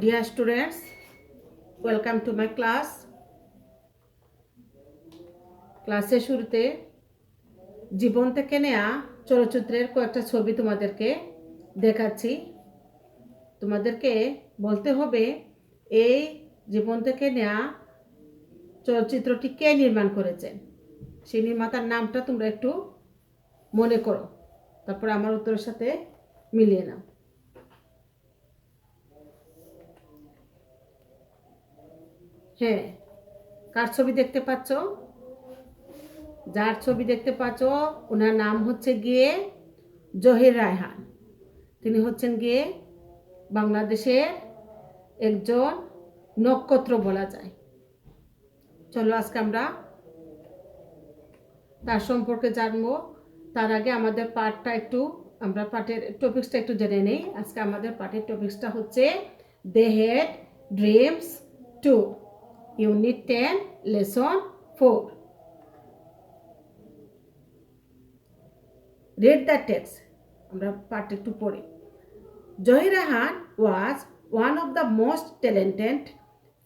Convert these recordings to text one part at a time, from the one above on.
Dear students, welcome to my class. ক্লাসের শুরুতে জীবন থেকে নেয়া চলচ্চিত্রের কয়েকটা ছবি তোমাদেরকে দেখাচ্ছি। তোমাদেরকে বলতে হবে এই জীবন থেকে নেয়া চলচ্চিত্রটি কে নির্মাণ করেছেন, সেই নির্মাতার নামটা তোমরা একটু মনে করো, তারপর আমার উত্তরের সাথে মিলিয়ে নাও। হ্যাঁ, কার ছবি দেখতে পাচ্ছ? যার ছবি দেখতে পাচ্ছ ওনার নাম হচ্ছে গিয়ে জহির রায়হান। তিনি হচ্ছেন গিয়ে বাংলাদেশের একজন নক্ষত্র বলা যায়। চলো আজকে আমরা তার সম্পর্কে জানবো। তার আগে আমাদের পাঠটা একটু আমরা পাঠের টপিক্সটা একটু জেনে নেই। আজকে আমাদের পাঠের টপিক্সটা হচ্ছে they had dreams 2, unit 10, lesson 4। Read the text. আমরা পাঠ একটু পড়ি। Zahir Raihan was one of the most talented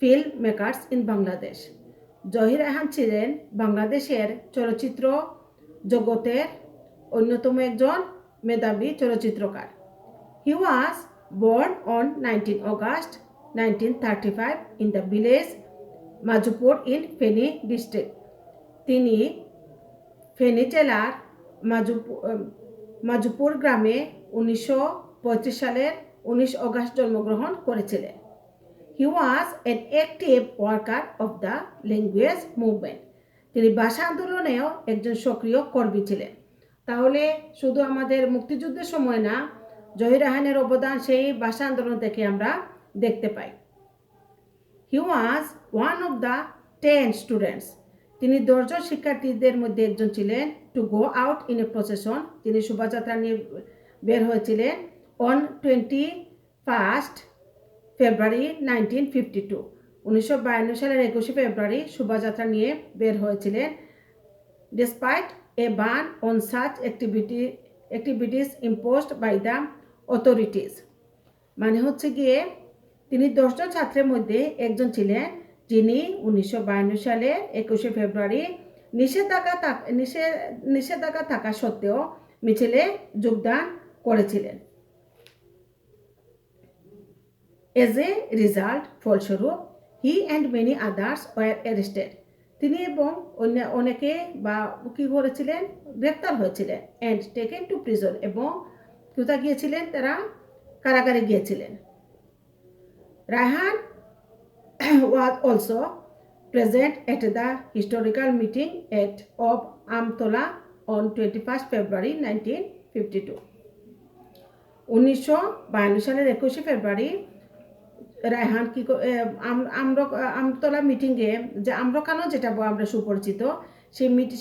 filmmakers in Bangladesh. Zahir Raihan ছিলেন বাংলাদেশের চলচ্চিত্র জগতের অন্যতম একজন মেধাবী চলচ্চিত্রকার। He was born on 19 August 1935 in the village Majupur in Feni district. তিনি ফেনী জেলার মাজুপুর গ্রামে 1935 সালের 19 অগাস্ট জন্মগ্রহণ করেছিলেন। He was an active worker of the language movement. তিনি ভাষা আন্দোলনেও একজন সক্রিয় কর্মী ছিলেন। তাহলে শুধু আমাদের মুক্তিযুদ্ধের সময় না, জহির রায়হানের অবদান সেই ভাষা আন্দোলন থেকে আমরা দেখতে পাই। He was one of the 10 students. তিনি 10 জন শিক্ষার্থীদের মধ্যে একজন ছিলেন to go out in a procession. তিনি শোভাযাত্রা নিয়ে বের হয়েছিলেন অন 21 ফেব্রুয়ারি 1952। 1952 সালের 21 ফেব্রুয়ারি শোভাযাত্রা নিয়ে বের হয়েছিলেন। Despite A ban on such activities imposed by the authorities। মানে হচ্ছে গিয়ে তিনি 10 জন ছাত্রের মধ্যে একজন ছিলেন যিনি 1952 সালের 21 ফেব্রুয়ারি নিষেধাজ্ঞা থাকা সত্ত্বেও মিছিলে যোগদান করেছিলেন। এজ এ রিজাল্ট, ফলস্বরূপ, he and many others war arrested. তিনি এবং অনেকে বা কি করেছিলেন, গ্রেপ্তার হয়েছিলেন। অ্যান্ড টেকেন টু প্রিজন, এবং কোথায় গিয়েছিলেন, তারা কারাগারে গিয়েছিলেন। Raihan was also present at the historical meeting of Amtola on 21 February 1952। 1952 সালের 21 ফেব্রুয়ারি রায়হান কি আমতলা মিটিংয়ে, যে আম্রকানো যেটা আমরা সুপরিচিত,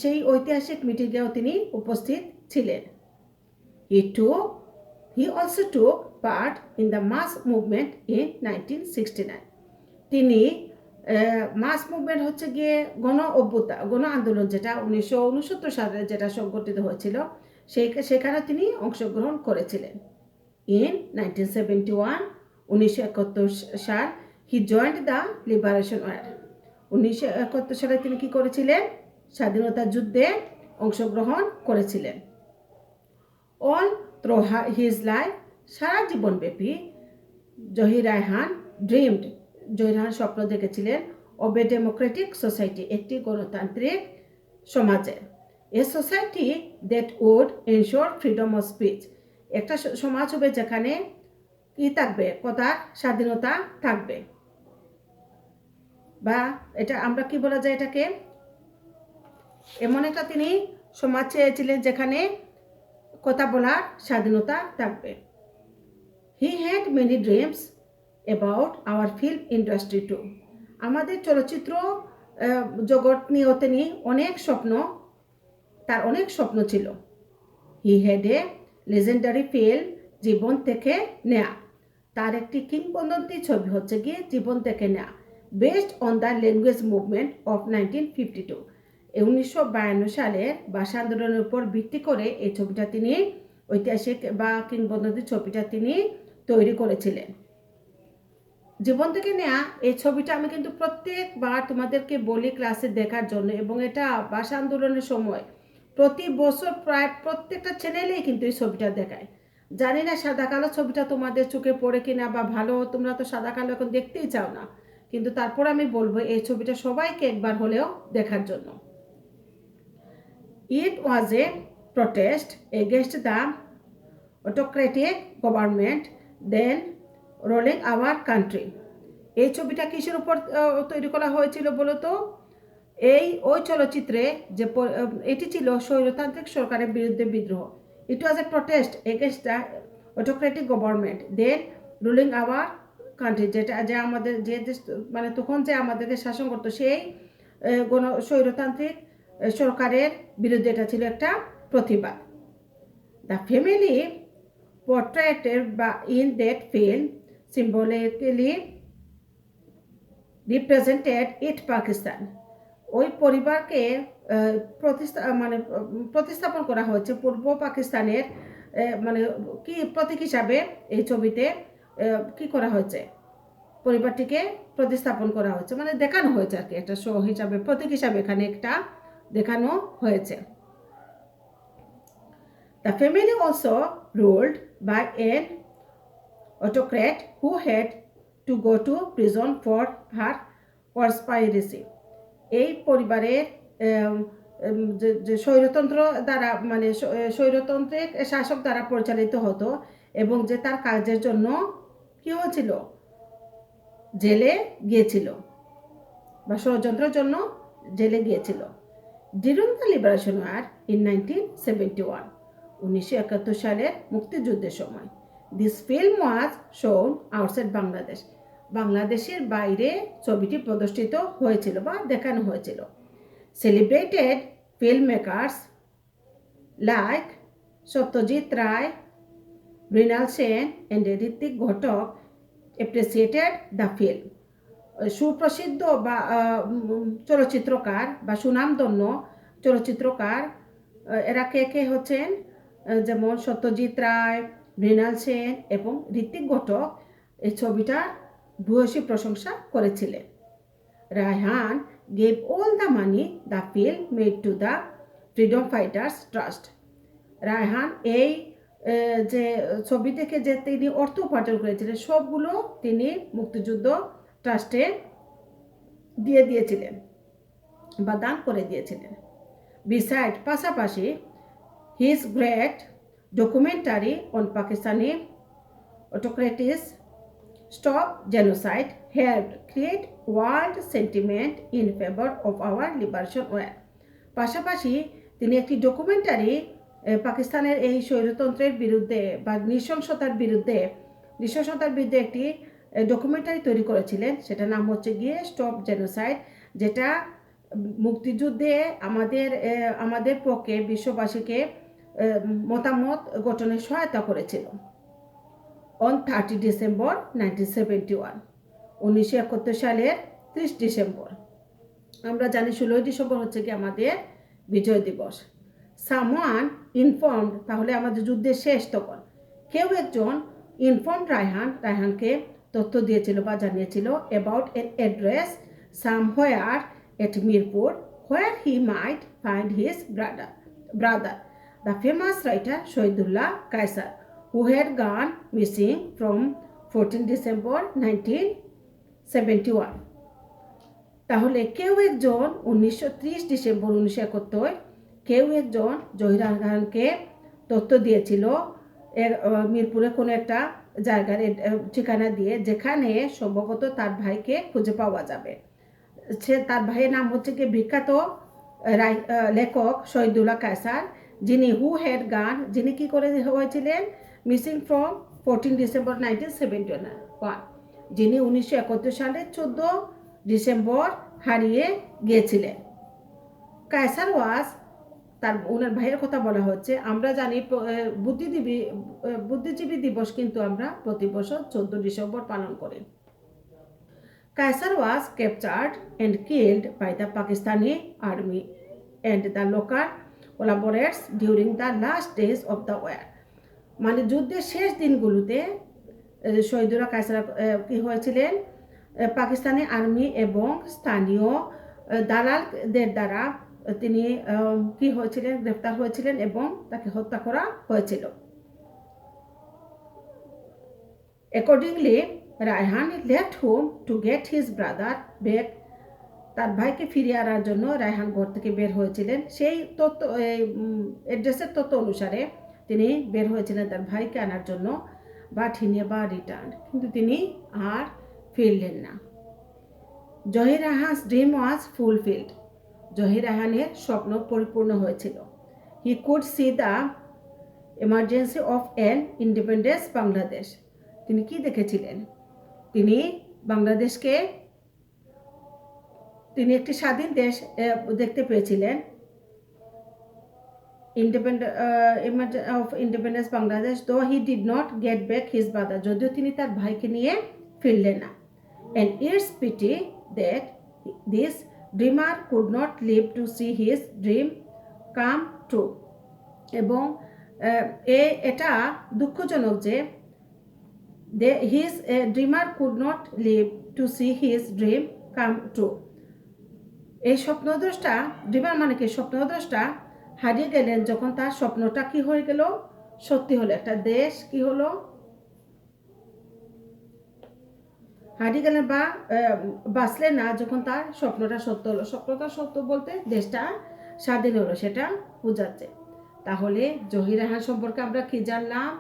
সেই ঐতিহাসিক মিটিংয়েও তিনি উপস্থিত ছিলেন। He also took part in the mass movement in 1969। তিনি মাস মুভমেন্ট হচ্ছে গিয়ে গণ আন্দোলন, যেটা 1969 সালে যেটা সংগঠিত হয়েছিল, সেখানে তিনি অংশগ্রহণ করেছিলেন। ইন 1971, 1971 সাল, he joined the liberation war. 1971 সালে তিনি কি করেছিলেন, স্বাধীনতা যুদ্ধে অংশগ্রহণ করেছিলেন। অল থ্রু হিজ লাইফ, সারা জীবনব্যাপী জহির রায়হান স্বপ্ন দেখেছিলেন অব এ ডেমোক্রেটিক সোসাইটি, একটি গণতান্ত্রিক সমাজে। A society that would ensure freedom of speech, একটা সমাজ হবে যেখানে কি থাকবে, কথার স্বাধীনতা থাকবে। বা এটা আমরা কি বলা যায়, এটাকে এমন একটা তিনি সমাজ চেয়েছিলেন যেখানে কথা বলার স্বাধীনতা থাকবে। He had many dreams about our film industry too. আমাদের চলচ্চিত্র জগৎ নিয়েও তিনি তার অনেক স্বপ্ন ছিল। He had a legendary film, Jibon Theke Neya. তার একটি কিংবদন্তি ছবি হচ্ছে গিয়ে জীবন থেকে নেয়া, based on the language movement of 1952। 1952 সালের ভাষা আন্দোলনের উপর ভিত্তি করে এই ছবিটা তিনি, ঐতিহাসিক বা কিংবদন্তি ছবিটা তিনি তৈরি করেছিলেন। জীবন থেকে নেওয়া এই ছবিটা আমি কিন্তু প্রত্যেকবার তোমাদেরকে বলি ক্লাসে দেখার জন্য, এবং এটা ভাষা আন্দোলনের সময় প্রতি বছর প্রায় প্রত্যেকটা চ্যানেলেই কিন্তু এই ছবিটা দেখায়। জানি না সাদা কালো ছবিটা তোমাদের চোখে পড়ে কিনা, বা ভালো, তোমরা তো সাদা কালো এখন দেখতেই চাও না, কিন্তু তারপর আমি বলবো এই ছবিটা সবাইকে একবার হলেও দেখার জন্য। It was a protest against the autocratic government then ruling our country. এই ছবিটা কিসের উপর তৈরি করা হয়েছিল বলো তো? ওই চলচ্চিত্রে যে এটি ছিল স্বৈরতান্ত্রিক সরকারের বিরুদ্ধে বিদ্রোহ। It was a protest against the autocratic government then ruling our country, যেটা যে আমাদের যে দেশ মানে তখন যে আমাদেরকে শাসন করতো সেই স্বৈরতান্ত্রিক সরকারের বিরুদ্ধে এটা ছিল একটা প্রতিবাদ। The family portrayed in that film symbolically represented it Pakistan. ওই পরিবারকে প্রতিস্থাপন করা হয়েছে পূর্ব পাকিস্তানের মানে কি প্রতীক হিসাবে এই ছবিতে কি করা হয়েছে, পরিবারটিকে প্রতিস্থাপন করা হয়েছে, মানে দেখানো হয়েছে আর কি, একটা শো হিসাবে প্রতীক হিসাবে এখানে একটা দেখানো হয়েছে। The family also ruled by an autocrat who had to go to prison for her conspiracy. এই পরিবারের যে স্বৈরতন্ত্র দ্বারা মানে স্বৈরতন্ত্রের শাসক দ্বারা পরিচালিত হতো, এবং যে তার কাজের জন্য কি হয়েছিল, জেলে গিয়েছিল, বা ষড়যন্ত্রের জন্য জেলে গিয়েছিল। During the Liberation War in 1971, 1971 সালের মুক্তিযুদ্ধের সময়, দিস ফিল্ম ওয়াজ শোন আউটসাইড বাংলাদেশ, বাংলাদেশের বাইরে ছবিটি প্রদর্শিত হয়েছিল বা দেখানো হয়েছিল। Celebrated film makers like Satyajit Ray, Mrinal Sen and Ritwik Ghatak appreciated the film. সুপ্রসিদ্ধ বা চলচ্চিত্রকার বা সুনামধন্য চলচ্চিত্রকার এরা কে কে হচ্ছেন, যেমন সত্যজিৎ রায়, মৃণাল সেন এবং ঋত্বিক ঘটক এই ছবিটার ভূয়সী প্রশংসা করেছিলেন। Raihan gave all the money the film made to the freedom fighters trust. Raihan এই যে ছবি থেকে যে তিনি অর্থ উপার্জন করেছিলেন সবগুলো তিনি মুক্তিযুদ্ধ ট্রাস্টে দিয়ে দিয়েছিলেন বা দান করে দিয়েছিলেন। বিসাইড পাশাপাশি his great documentary on Pakistani autocrats stop genocide helped create world sentiment in favour of our liberation war. পাশাপাশি তিনি একটি ডকুমেন্টারি পাকিস্তানের এই স্বৈরতন্ত্রের বিরুদ্ধে বা নৃশংসতার বিরুদ্ধে একটি ডকুমেন্টারি তৈরি করেছিলেন, সেটার নাম হচ্ছে গিয়ে স্টপ জেনোসাইড, যেটা মুক্তিযুদ্ধে আমাদের পক্ষে বিশ্ববাসীকে মতামত গঠনে সহায়তা করেছিল। অন 30 ডিসেম্বর 1971, 1971 সালের 30 ডিসেম্বর, আমরা জানি 16 ডিসেম্বর হচ্ছে কি আমাদের বিজয় দিবস। সামওয়ান ইনফর্মড, তাহলে আমাদের যুদ্ধের শেষ তখন, কেউ একজন ইনফর্মড রায়হানকে তথ্য দিয়েছিল বা জানিয়েছিল about N address somewhere at Mirpur where he might find his brother, the famous writer Shahidullah Kaisar, who had gone missing from 14 December 1971. তাহলে কেউ একজন 30 ডিসেম্বর 1971 কেউ একজন জহির রায়হানকে তথ্য দিয়েছিল মিরপুরে কোনো একটা জায়গার ঠিকানা দিয়ে, যেখানে সম্ভবত তার ভাইকে খুঁজে পাওয়া যাবে। তার ভাইয়ের নাম হচ্ছে কি বিখ্যাত লেখক শহীদুল্লাহ কায়সার, যিনি যিনি কি করে হয়েছিলেন মিসিং ফ্রম 14 ডিসেম্বর 1971, যিনি 1971 সালের 14 ডিসেম্বর হারিয়ে গিয়েছিলেন। কায়সার ওয়াজ, ওনার ভাইয়ের কথা বলা হচ্ছে। আমরা জানি বুদ্ধিজীবী দিবস কিন্তু আমরা প্রতি বছর 14 ডিসেম্বর পালন করি। Kaisar was captured and killed by the Pakistani army and the local collaborators during the last days of the war. মানে যুদ্ধের শেষ দিনগুলোতে শহীদুল্লাহ কায়সার কি হয়েছিলেন, পাকিস্তানি আর্মি এবং স্থানীয় দালালদের দ্বারা তিনি কি হয়েছিলেন, গ্রেফতার হয়েছিলেন এবং তাকে হত্যা করা হয়েছিল। Accordingly, Raihan left home to get his brother back. তার ভাইকে ফিরিয়ে আনার জন্য রায়হান ঘর থেকে বের হয়েছিলেন। সেই তথ্য অ্যাড্রেসের তথ্য অনুসারে তিনি বের হয়েছিলেন তার ভাইকে আনার জন্য, বাট হি নেভার রিটার্ন, কিন্তু তিনি আর ফিরলেন না। Zahir Raihan's dream was fulfilled, Zahir রায়হানের স্বপ্ন পরিপূর্ণ হয়েছিল। He could see the emergency of an independence Bangladesh, তিনি কি দেখেছিলেন? তিনি বাংলাদেশকে, তিনি একটি স্বাধীন দেশ দেখতে পেয়েছিলেন, independence Bangladesh, though he did not get back his brother, যদিও তিনি তার ভাইকে নিয়ে ফিরলেন না। And it's pity that this dreamer could not live to see his dream come true, এবং এটা দুঃখজনক যে his dreamer could not live to see his dream come true. এই স্বপ্নদ্রষ্টা, ড্রিমার মানে কি স্বপ্নদ্রষ্টা, হারিয়ে গেলেন যখন তার স্বপ্নটা কি হয়ে গেল, সত্যি হলো। একটা দেশ কি হলো, হারিয়ে গেলেন বা বাঁচলেন না যখন তার স্বপ্নটা সত্য হলো। স্বপ্নটা সত্য বলতে দেশটা স্বাধীন হলো, সেটা বোঝাচ্ছে। তাহলে জহির রায়হান সম্পর্কে আমরা কি জানলাম?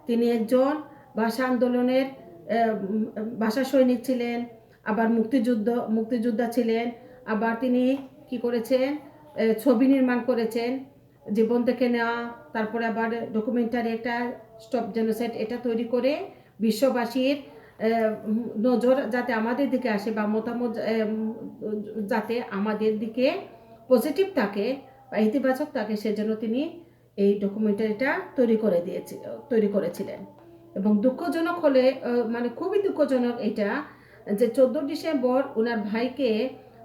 তিনি একজন ভাষা আন্দোলনের ভাষা সৈনিক ছিলেন, আবার মুক্তিযোদ্ধা ছিলেন, আবার তিনি কি করেছেন, ছবি নির্মাণ করেছেন জীবন থেকে নেওয়া, তারপরে আবার ডকুমেন্টারি একটা স্টপ জেনোসাইড এটা তৈরি করে বিশ্ববাসীর নজর যাতে আমাদের দিকে আসে বা মতামত যাতে আমাদের দিকে পজিটিভ থাকে বা ইতিবাচক থাকে, সেজন্য তিনি এই ডকুমেন্টারিটা তৈরি করেছিলেন। এবং দুঃখজনক হলে মানে খুবই দুঃখজনক এটা যে 14 ডিসেম্বর ওনার ভাইকে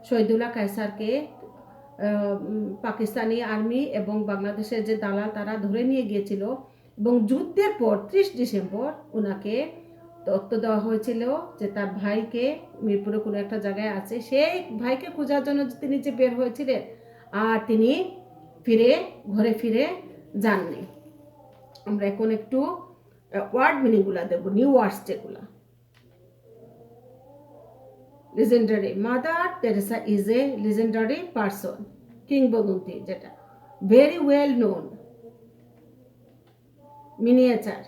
শহীদুল্লাহ কায়সারকে পাকিস্তানি আর্মি এবং বাংলাদেশের যে দালাল তারা ধরে নিয়ে গিয়েছিল, এবং যুদ্ধের পর 30 ডিসেম্বর ওনাকে তথ্য দেওয়া হয়েছিল যে তার ভাইকে মিরপুরে কোনো একটা জায়গায় আছে। সেই ভাইকে খোঁজার জন্য তিনি যে বের হয়েছিলেন, আর তিনি ঘরে ফিরে যাননি। আমরা এখন একটু ওয়ার্ড মিনিংগুলা দেখব, নিউ ওয়ার্ডস যেগুলা। legendary, mother Teresa is a legendary person, কিংবদন্তি, যেটা very well known. Miniature,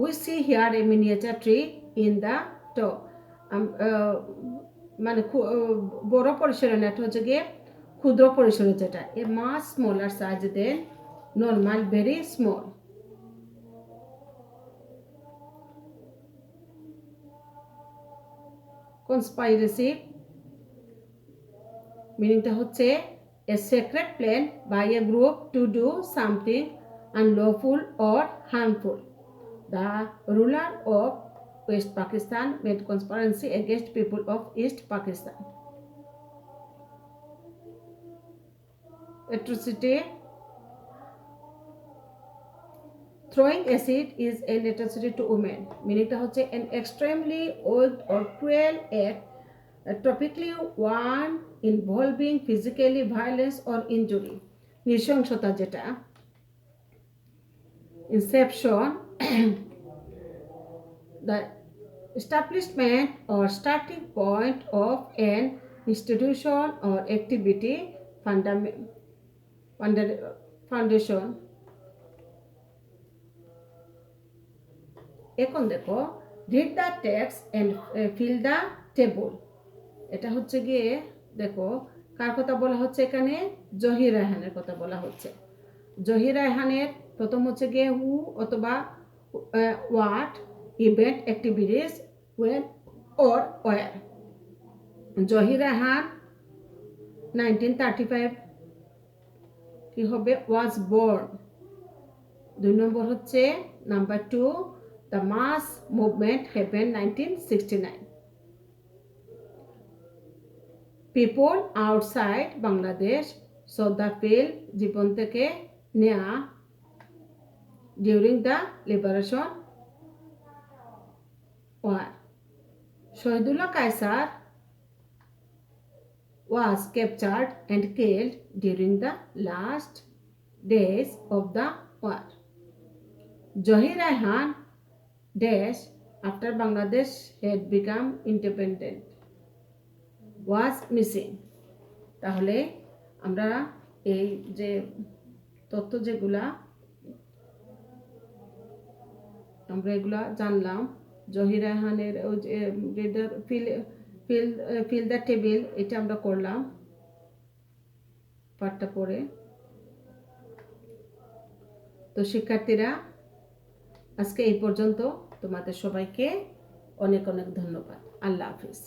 we see here a miniature tree in the top, মানে বড় পরিসরে না, এটা হচ্ছে গিয়ে ক্ষুদ্র পরিসরে, যেটা a much smaller size than normal, very small. Conspiracy মিনিংটা হচ্ছে a secret plan by a group to do something unlawful or harmful. The ruler of West Pakistan made conspiracy against people of East Pakistan. Atrocity, throwing acid is an atrocity to women, meaning টা হচ্ছে an extremely old or cruel act, typically one involving physically violence or injury. নৃশংসতা যেটা। Inception, the establishment or starting point of an institution or activity, foundation. এখন দেখো, read the text and fill the table, এটা হচ্ছে গিয়ে দেখো কার কথা বলা হচ্ছে এখানে, জহির রায়হানের কথা বলা হচ্ছে। জহির রায়হানের প্রথম হচ্ছে গিয়ে হু অথবা what, event, activities, when or war. Zahir Raihan 1935 কি হবে, ওয়াজ বর্ন। 2 নম্বর হচ্ছে number 2, the mass movement happen 1969। People outside Bangladesh saw the film, Jibon Theke Neya, during the liberation war, Shahidullah Kaisar was captured and killed during the last days of the war. Zahir Raihan dash after Bangladesh had become independent was missing. তাহলে আমরা এই যে তথ্য যেগুলা আমরা এগুলা জানলাম, জহির রায়হানের ওই যে ফিল দ্য টেবিল, এটা আমরা করলাম পাঠটা পড়ে। তো শিক্ষার্থীরা, আজকে এই পর্যন্ত। তোমাদের সবাইকে অনেক অনেক ধন্যবাদ। আল্লাহ হাফিজ।